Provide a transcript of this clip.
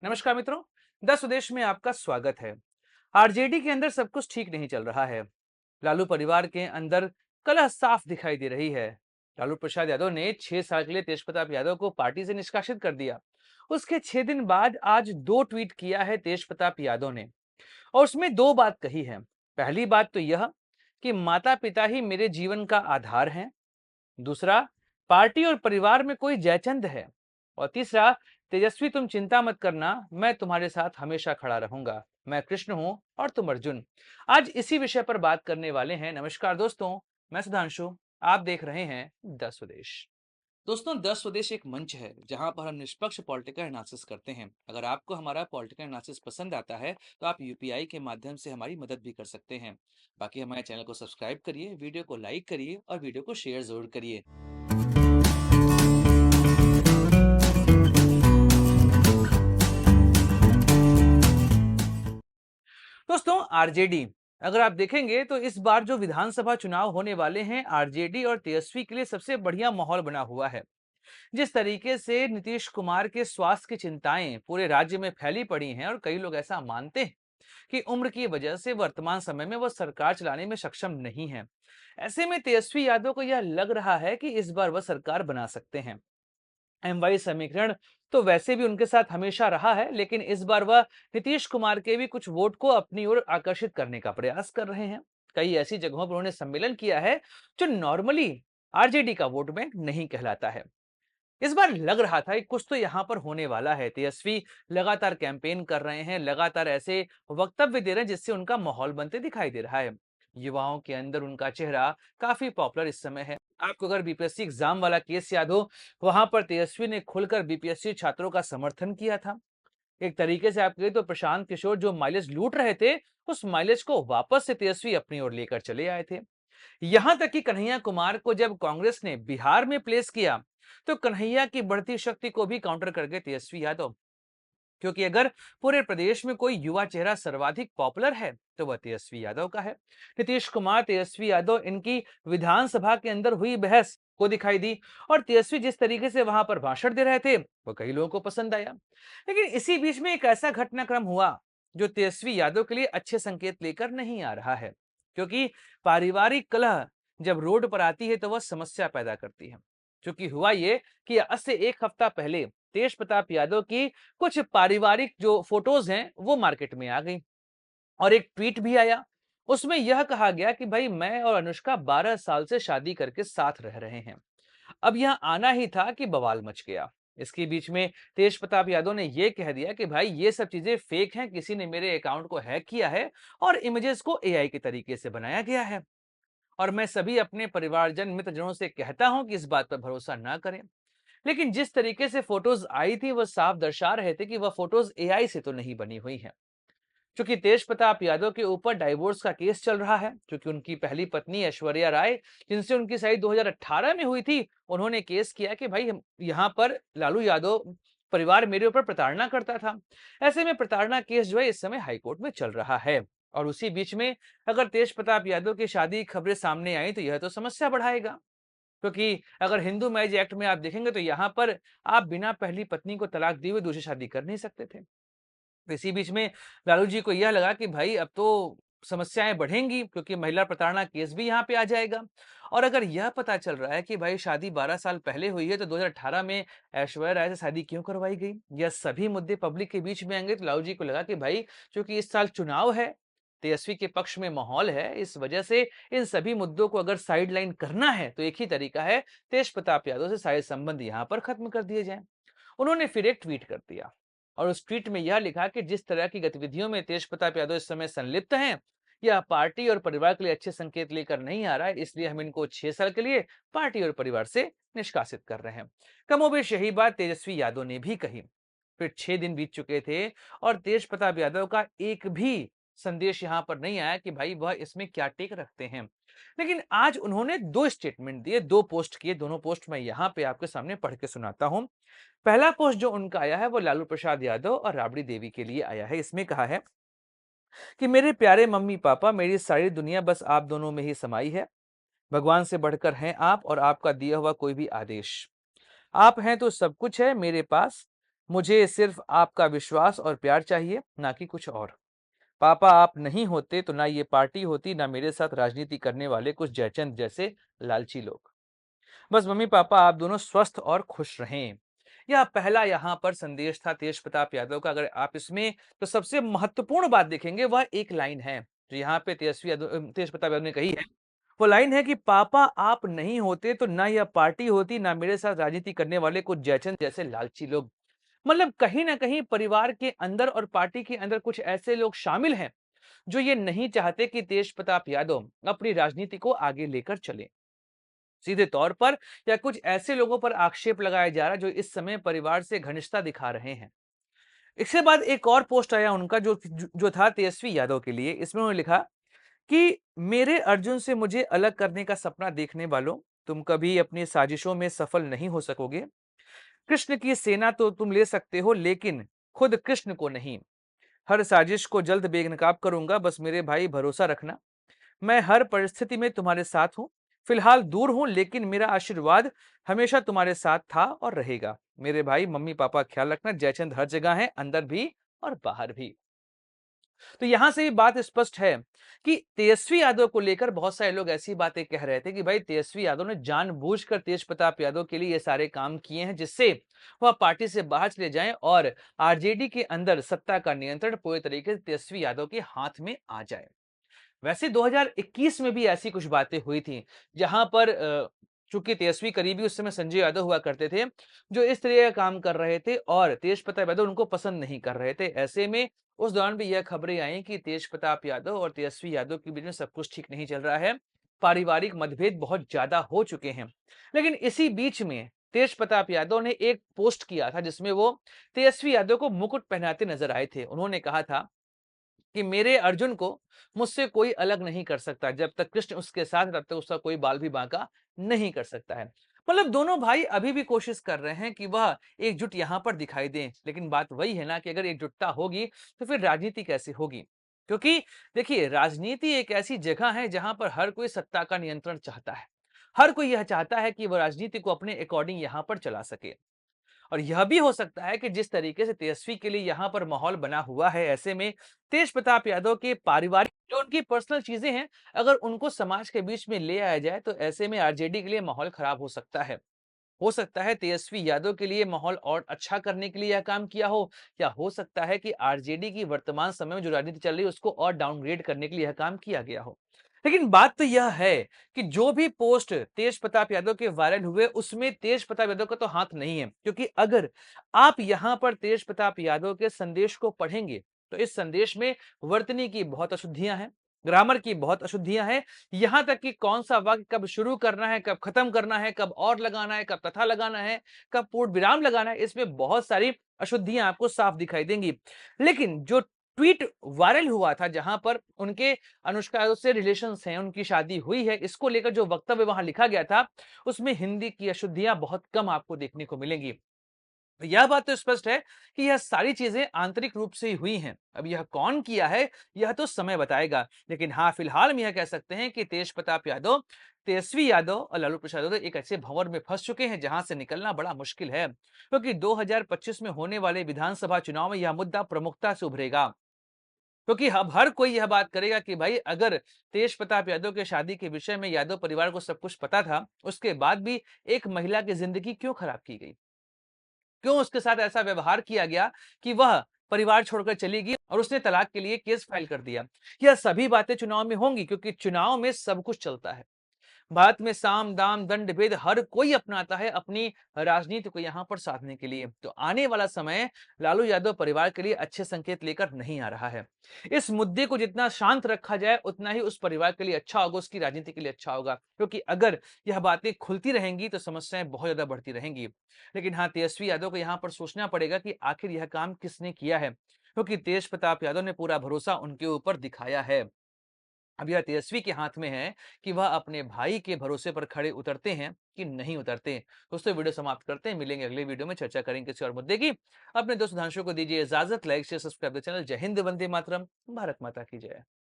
नमस्कार मित्रों, द स्वदेश में आपका स्वागत है। आरजेडी के अंदर सब कुछ ठीक नहीं चल रहा है। लालू परिवार के अंदर कलह साफ दिखाई दे रही है। लालू प्रसाद यादव ने 6 साल के लिए तेज प्रताप यादव को पार्टी से निष्कासित कर दिया। उसके 6 दिन बाद आज 2 ट्वीट किया है तेज प्रताप यादव ने, और उसमें 2 बात कही है। पहली बात तो यह कि माता पिता ही मेरे जीवन का आधार हैं। दूसरा, पार्टी और परिवार में कोई जयचंद है। और तीसरा, तेजस्वी तुम चिंता मत करना, मैं तुम्हारे साथ हमेशा खड़ा रहूंगा। मैं कृष्ण हूं और तुम अर्जुन। आज इसी विषय पर बात करने वाले हैं। नमस्कार दोस्तों, मैं सुधांशु। आप देख रहे हैं द स्वदेश। दोस्तों, द स्वदेश एक मंच है जहां पर हम निष्पक्ष पॉलिटिकल एनालिसिस करते हैं। अगर आपको हमारा पॉलिटिकल एनालिसिस पसंद आता है तो आप यूपीआई के माध्यम से हमारी मदद भी कर सकते हैं। बाकी हमारे चैनल को सब्सक्राइब करिए, वीडियो को लाइक करिए और वीडियो को शेयर जरूर करिए। दोस्तों, आरजेडी अगर आप देखेंगे तो इस बार जो विधानसभा चुनाव होने वाले हैं, आरजेडी और तेजस्वी के लिए सबसे बढ़िया माहौल बना हुआ है। जिस तरीके से नीतीश कुमार के स्वास्थ्य की चिंताएं पूरे राज्य में फैली पड़ी हैं और कई लोग ऐसा मानते हैं कि उम्र की वजह से वर्तमान समय में वो सरकार चलाने में सक्षम नहीं है। ऐसे में तेजस्वी यादव को यह लग रहा है कि इस बार वह सरकार बना सकते हैं। एमवाई समीकरण तो वैसे भी उनके साथ हमेशा रहा है, लेकिन इस बार वह नीतीश कुमार के भी कुछ वोट को अपनी ओर आकर्षित करने का प्रयास कर रहे हैं। कई ऐसी जगहों पर उन्होंने सम्मेलन किया है जो नॉर्मली आरजेडी का वोट बैंक नहीं कहलाता है। इस बार लग रहा था कि कुछ तो यहां पर होने वाला है। तेजस्वी लगातार कैंपेन कर रहे हैं, लगातार ऐसे वक्तव्य दे रहे हैं जिससे उनका माहौल बनते दिखाई दे रहा है। युवाओं के अंदर उनका चेहरा काफी पॉपुलर इस समय है। आपको अगर बीपीएससी एग्जाम वाला केस याद हो, वहां पर तेजस्वी ने खुलकर बीपीएससी छात्रों का समर्थन किया था। एक तरीके से आप कहें तो प्रशांत किशोर जो माइलेज लूट रहे थे, उस माइलेज को वापस से तेजस्वी अपनी ओर लेकर चले आए थे। यहां तक कि कन्हैया कुमार को जब कांग्रेस ने बिहार में प्लेस किया, तो कन्हैया की बढ़ती शक्ति को भी काउंटर कर गए तेजस्वी यादव। क्योंकि अगर पूरे प्रदेश में कोई युवा चेहरा सर्वाधिक पॉपुलर है तो वह तेजस्वी यादव का है। नीतीश कुमार, तेजस्वी यादव, इनकी विधानसभा के अंदर हुई बहस को दिखाई दी, और तेजस्वी जिस तरीके से वहां पर भाषण दे रहे थे वो कई लोगों को पसंद आया। लेकिन इसी बीच में एक ऐसा घटनाक्रम हुआ जो तेजस्वी यादव के लिए अच्छे संकेत लेकर नहीं आ रहा है। क्योंकि पारिवारिक कलह जब रोड पर आती है तो वह समस्या पैदा करती है। क्योंकि हुआ ये कि आज से एक हफ्ता पहले तेज प्रताप यादव की कुछ पारिवारिक जो फोटोज हैं वो मार्केट में आ गई, और एक ट्वीट भी आया। उसमें यह कहा गया कि भाई, मैं और अनुष्का 12 साल से शादी करके साथ रह रहे हैं। अब यहां आना ही था कि बवाल मच गया। इसके बीच में तेज प्रताप यादव ने यह कह दिया कि भाई, ये सब चीजें फेक हैं, किसी ने मेरे अकाउंट को हैक किया है और इमेजेस को एआई के तरीके से बनाया गया है। और मैं सभी अपने परिवारजन मित्रजनों से कहता हूं कि इस बात पर भरोसा ना करें। लेकिन जिस तरीके से फोटोज आई थी वह साफ दर्शा रहे थे कि वह फोटोज एआई से तो नहीं बनी हुई हैं। क्योंकि तेज प्रताप यादव के ऊपर डाइवोर्स का केस चल रहा है, क्योंकि उनकी पहली पत्नी ऐश्वर्या राय, जिनसे उनकी शादी 2018 में हुई थी, उन्होंने केस किया कि भाई, यहाँ पर लालू यादव परिवार मेरे ऊपर प्रताड़ना करता था। ऐसे में प्रताड़ना केस जो है इस समय हाईकोर्ट में चल रहा है। और उसी बीच में अगर तेज प्रताप यादव की शादी की खबरें सामने आई तो यह तो समस्या बढ़ाएगा। क्योंकि अगर हिंदू मैरिज एक्ट में आप देखेंगे तो यहाँ पर आप बिना पहली पत्नी को तलाक दिए हुए दूसरी शादी कर नहीं सकते थे। तो इसी बीच में लालू जी को यह लगा कि भाई, अब तो समस्याएं बढ़ेंगी, क्योंकि महिला प्रताड़ना केस भी यहाँ पे आ जाएगा। और अगर यह पता चल रहा है कि भाई शादी 12 साल पहले हुई है तो 2018 में ऐश्वर्या राय से शादी क्यों करवाई गई, यह सभी मुद्दे पब्लिक के बीच में आएंगे। तो लालू जी को लगा कि भाई, क्योंकि इस साल चुनाव है, तेजस्वी के पक्ष में माहौल है, इस वजह से इन सभी मुद्दों को अगर साइडलाइन करना है तो एक ही तरीका है, तेज प्रताप यादव से सारे संबंध यहाँ पर खत्म कर दिए जाएं। उन्होंने फिर एक ट्वीट कर दिया, और उस ट्वीट में यह लिखा कि जिस तरह की गतिविधियों में तेज प्रताप यादव इस समय संलिप्त हैं, यह पार्टी और परिवार के लिए अच्छे संकेत लेकर नहीं आ रहा है, इसलिए हम इनको 6 साल के लिए पार्टी और परिवार से निष्कासित कर रहे हैं। कमोबेश यही बात तेजस्वी यादव ने भी कही। फिर 6 दिन बीत चुके थे और तेज प्रताप यादव का एक भी संदेश यहां पर नहीं आया कि भाई वह इसमें क्या टेक रखते हैं। लेकिन आज उन्होंने 2 स्टेटमेंट दिए, 2 पोस्ट किए। दोनों पोस्ट मैं यहां पे आपके सामने पढ़ के सुनाता हूं। पहला पोस्ट जो उनका आया है वो लालू प्रसाद यादव और राबड़ी देवी के लिए आया है। इसमें कहा है कि मेरे प्यारे मम्मी पापा, मेरी सारी दुनिया बस आप दोनों में ही समाई है। भगवान से बढ़कर हैं आप और आपका दिया हुआ कोई भी आदेश। आप हैं तो सब कुछ है मेरे पास। मुझे सिर्फ आपका विश्वास और प्यार चाहिए, ना कि कुछ और। पापा आप नहीं होते तो ना ये पार्टी होती, ना मेरे साथ राजनीति करने वाले कुछ जयचंद जैसे लालची लोग। बस मम्मी-पापा आप दोनों स्वस्थ और खुश रहें। यह पहला यहाँ पर संदेश था तेज प्रताप यादव का। अगर आप इसमें तो सबसे महत्वपूर्ण बात देखेंगे वह एक लाइन है, जो यहाँ पे तेज प्रताप यादव ने कही है। वो लाइन है कि पापा आप नहीं होते तो ना यह पार्टी होती, ना मेरे साथ राजनीति करने वाले कुछ जयचंद जैसे लालची लोग। मतलब कहीं न कहीं परिवार के अंदर और पार्टी के अंदर कुछ ऐसे लोग शामिल हैं, जो ये नहीं चाहते कि तेज प्रताप यादव अपनी राजनीति को आगे लेकर चलें। सीधे तौर पर या कुछ ऐसे लोगों पर आक्षेप लगाया जा रहा है जो इस समय परिवार से घनिष्ठता दिखा रहे हैं। इसके बाद एक और पोस्ट आया उनका जो था तेजस्वी यादव के लिए। इसमें उन्होंने लिखा कि मेरे अर्जुन से मुझे अलग करने का सपना देखने वालों, तुम कभी अपनी साजिशों में सफल नहीं हो सकोगे। कृष्ण की सेना तो तुम ले सकते हो, लेकिन खुद कृष्ण को नहीं। हर साजिश को जल्द बेनकाब करूंगा, बस मेरे भाई भरोसा रखना। मैं हर परिस्थिति में तुम्हारे साथ हूँ। फिलहाल दूर हूँ, लेकिन मेरा आशीर्वाद हमेशा तुम्हारे साथ था और रहेगा। मेरे भाई मम्मी-पापा ख्याल रखना, जयचंद हर जगह है, अंदर भी और बाहर भी। तो यहां से भी बात स्पष्ट है कि तेजस्वी यादव को लेकर बहुत सारे लोग ऐसी बातें कह रहे थे कि भाई तेजस्वी यादव ने जानबूझकर तेज प्रताप यादव के लिए ये सारे काम किए हैं, जिससे वह पार्टी से बाहर चले जाएं और आरजेडी के अंदर सत्ता का नियंत्रण पूरे तरीके से तेजस्वी यादव के हाथ में आ जाए। वैसे 2021 में भी ऐसी कुछ बातें हुई थी, जहां पर चूंकि तेजस्वी करीबी उस समय संजय यादव हुआ करते थे, जो इस तरह का काम कर रहे थे और तेज प्रताप यादव उनको पसंद नहीं कर रहे थे। ऐसे में उस दौरान भी यह खबरें आई कि तेज प्रताप यादव और तेजस्वी यादव के बीच में सब कुछ ठीक नहीं चल रहा है, पारिवारिक मतभेद बहुत ज्यादा हो चुके हैं। लेकिन इसी बीच में तेज प्रताप यादव ने एक पोस्ट किया था, जिसमें वो तेजस्वी यादव को मुकुट पहनाते नजर आए थे। उन्होंने कहा था कि मेरे अर्जुन को मुझसे कोई अलग नहीं कर सकता। जब तक कृष्ण उसके साथ है, तब तक उसका कोई बाल भी बांका नहीं कर सकता है। मतलब दोनों भाई अभी भी कोशिश कर रहे हैं कि वह एकजुट यहां पर दिखाई दें। लेकिन बात वही है ना कि अगर एकजुटता होगी तो फिर राजनीति कैसे होगी? क्योंकि देखिए, राजनीति एक ऐसी जगह है जहां पर हर कोई सत्ता का नियंत्रण चाहता है। हर कोई यह चाहता है कि वह राजनीति को अपने अकॉर्डिंग यहां पर चला सके। और यह भी हो सकता है कि जिस तरीके से तेजस्वी के लिए यहाँ पर माहौल बना हुआ है, ऐसे में तेज प्रताप यादव के पारिवारिक जो उनकी पर्सनल चीजें हैं, अगर उनको समाज के बीच में ले आया जाए, तो ऐसे में आरजेडी के लिए माहौल खराब हो सकता है। हो सकता है तेजस्वी यादव के लिए माहौल और अच्छा करने के लिए यह काम किया हो, या हो सकता है कि आरजेडी की वर्तमान समय में जो राजनीति चल रही है उसको और डाउनग्रेड करने के लिए यह काम किया गया हो। लेकिन बात तो यह है कि जो भी पोस्ट तेज प्रताप यादव के वायरल हुए, उसमें तेज प्रताप यादव का तो हाथ नहीं है। क्योंकि अगर आप यहां पर तेज प्रताप यादव के संदेश को पढ़ेंगे, तो इस संदेश में वर्तनी की बहुत अशुद्धियां हैं, ग्रामर की बहुत अशुद्धियां हैं। यहां तक कि कौन सा वाक्य कब शुरू करना है, कब खत्म करना है, कब और लगाना है, कब तथा लगाना है, कब पूर्ण विराम लगाना है, इसमें बहुत सारी अशुद्धियां आपको साफ दिखाई देंगी। लेकिन जो ट्वीट वायरल हुआ था, जहां पर उनके अनुष्का यादव से रिलेशंस हैं, उनकी शादी हुई है, इसको लेकर जो वक्तव्य वहां लिखा गया था, उसमें हिंदी की अशुद्धियां बहुत कम आपको देखने को मिलेंगी। यह बात तो स्पष्ट है कि यह सारी चीजें आंतरिक रूप से ही हुई हैं। अब यह कौन किया है, यह तो समय बताएगा। लेकिन हाँ, फिलहाल हम यह कह सकते हैं कि तेज प्रताप यादव, तेजस्वी यादव और लालू प्रसाद यादव एक ऐसे भंवर में फंस चुके हैं जहां से निकलना बड़ा मुश्किल है। क्योंकि 2025 में होने वाले विधानसभा चुनाव में यह मुद्दा प्रमुखता से उभरेगा। क्योंकि अब हर कोई यह बात करेगा कि भाई, अगर तेज प्रताप यादव के शादी के विषय में यादव परिवार को सब कुछ पता था, उसके बाद भी एक महिला की जिंदगी क्यों खराब की गई? क्यों उसके साथ ऐसा व्यवहार किया गया कि वह परिवार छोड़कर चली गई और उसने तलाक के लिए केस फाइल कर दिया? यह सभी बातें चुनाव में होंगी, क्योंकि चुनाव में सब कुछ चलता है। भारत में साम दाम दंड भेद हर कोई अपनाता है अपनी राजनीति को यहाँ पर साधने के लिए। तो आने वाला समय लालू यादव परिवार के लिए अच्छे संकेत लेकर नहीं आ रहा है। इस मुद्दे को जितना शांत रखा जाए, उतना ही उस परिवार के लिए अच्छा होगा, उसकी राजनीति के लिए अच्छा होगा। क्योंकि अगर यह बातें खुलती रहेंगी तो समस्याएं बहुत ज्यादा बढ़ती रहेंगी। लेकिन हाँ, तेजस्वी यादव को यहाँ पर सोचना पड़ेगा कि आखिर यह काम किसने किया है, क्योंकि तेज प्रताप यादव ने पूरा भरोसा उनके ऊपर दिखाया है। अब यह तेजस्वी के हाथ में है कि वह अपने भाई के भरोसे पर खड़े उतरते हैं कि नहीं उतरते। दोस्तों, वीडियो समाप्त करते हैं, मिलेंगे अगले वीडियो में, चर्चा करेंगे किसी और मुद्दे की। अपने दोस्त सुधांशु को दीजिए इजाजत। Like share subscribe channel. जय हिंद, वंदे मातरम, भारत माता की जय।